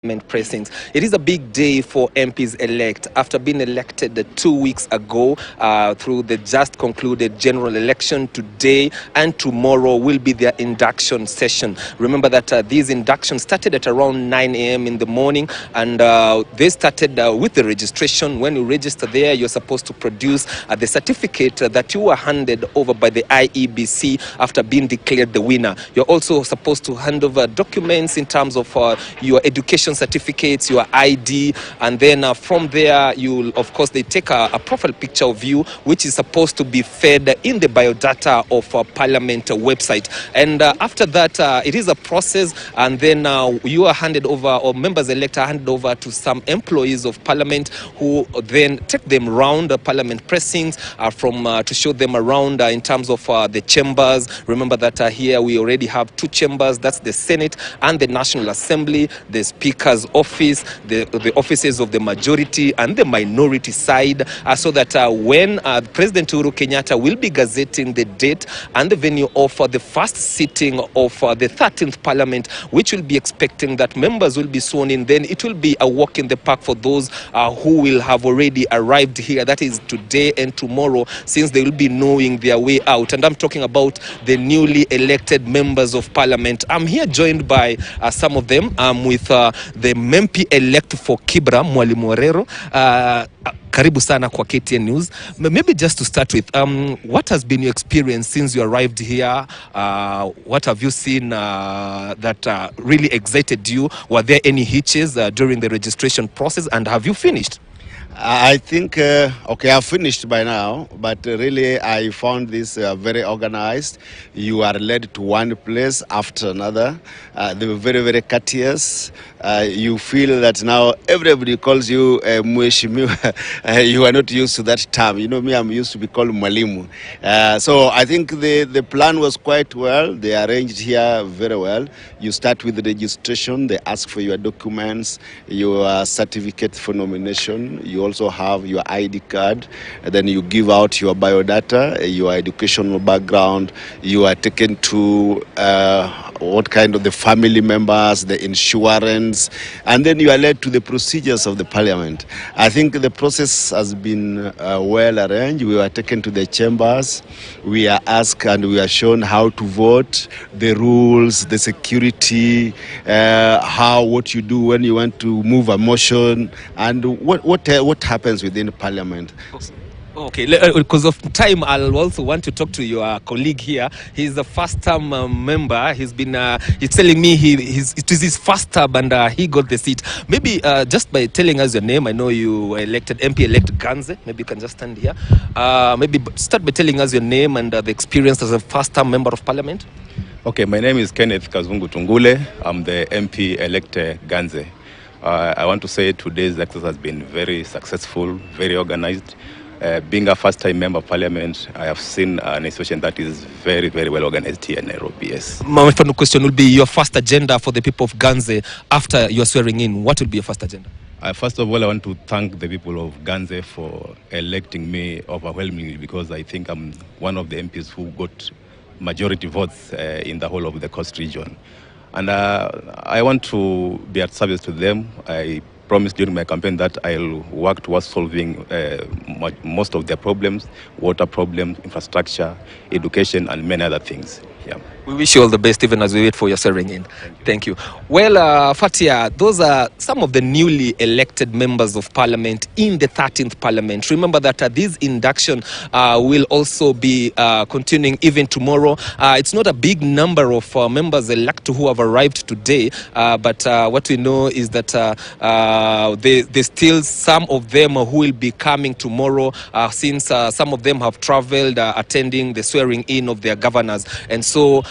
Pressings. It is a big day for MPs-elect after being elected 2 weeks ago through the just concluded general election. Today and tomorrow will be their induction session. Remember that these inductions started at around 9 a.m. in the morning, and they started with the registration. When you register there, you're supposed to produce the certificate that you were handed over by the IEBC after being declared the winner. You're also supposed to hand over documents in terms of your education certificates, your ID, and then from there of course they take a profile picture of you, which is supposed to be fed in the biodata of Parliament website. And after that it is a process, and then you are handed over, or members-elect are handed over to some employees of Parliament who then take them around Parliament pressings to show them around in terms of the chambers. Remember that here we already have two chambers, that's the Senate and the National Assembly, the Speaker's office, the offices of the majority and the minority side, so that when President Uhuru Kenyatta will be gazetting the date and the venue of the first sitting of the 13th Parliament, which will be expecting that members will be sworn in, then it will be a walk in the park for those who will have already arrived here. That is today and tomorrow, since they will be knowing their way out. And I'm talking about the newly elected members of Parliament. I'm here joined by some of them. I'm with the MP-elect for Kibra, Mwalimu Warero. Karibu sana kwa KTN News. Maybe just to start with, what has been your experience since you arrived here? What have you seen that really excited you? Were there any hitches during the registration process, and have you finished? I think, okay, I've finished by now, but really I found this very organized. You are led to one place after another. They were very, very courteous. You feel that now everybody calls you Mheshimiwa. You are not used to that term. You know me, I'm used to be called Mwalimu. So I think the plan was quite well. They arranged here very well. You start with the registration. They ask for your documents, your certificate for nomination. You also have your ID card, and then you give out your biodata, your educational background. You are taken to what kind of the family members, the insurance, and then you are led to the procedures of the Parliament. I think the process has been well arranged. We were taken to the chambers. We are asked and we are shown how to vote, the rules, the security, what you do when you want to move a motion, and what happens within Parliament. Okay, because of time, I'll also want to talk to your colleague here. He's a first-term member. He's telling me it is his first term and he got the seat. Maybe just by telling us your name, I know you elected MP-elect Ganze. Maybe you can just stand here. Maybe start by telling us your name and the experience as a first-term member of Parliament. Okay, my name is Kenneth Kazungu Tungule. I'm the MP-elect Ganze. I want to say today's exercise has been very successful, very organized. Being a first-time member of Parliament, I have seen an institution that is very, very well organized here in Nairobi, yes. My final question will be your first agenda for the people of Ganze after you're swearing in. What will be your first agenda? First of all, I want to thank the people of Ganze for electing me overwhelmingly, because I think I'm one of the MPs who got majority votes in the whole of the Coast region. And I want to be at service to them. I promised during my campaign that I'll work towards solving most of their problems: water problems, infrastructure, education, and many other things. Yeah. We wish you all the best, even as we wait for your swearing in. Thank you. Well, Fatia, those are some of the newly elected members of Parliament in the 13th Parliament. Remember that this induction will also be continuing even tomorrow. It's not a big number of members-elect who have arrived today, but what we know is that there's still some of them who will be coming tomorrow, since some of them have traveled attending the swearing in of their governors. And so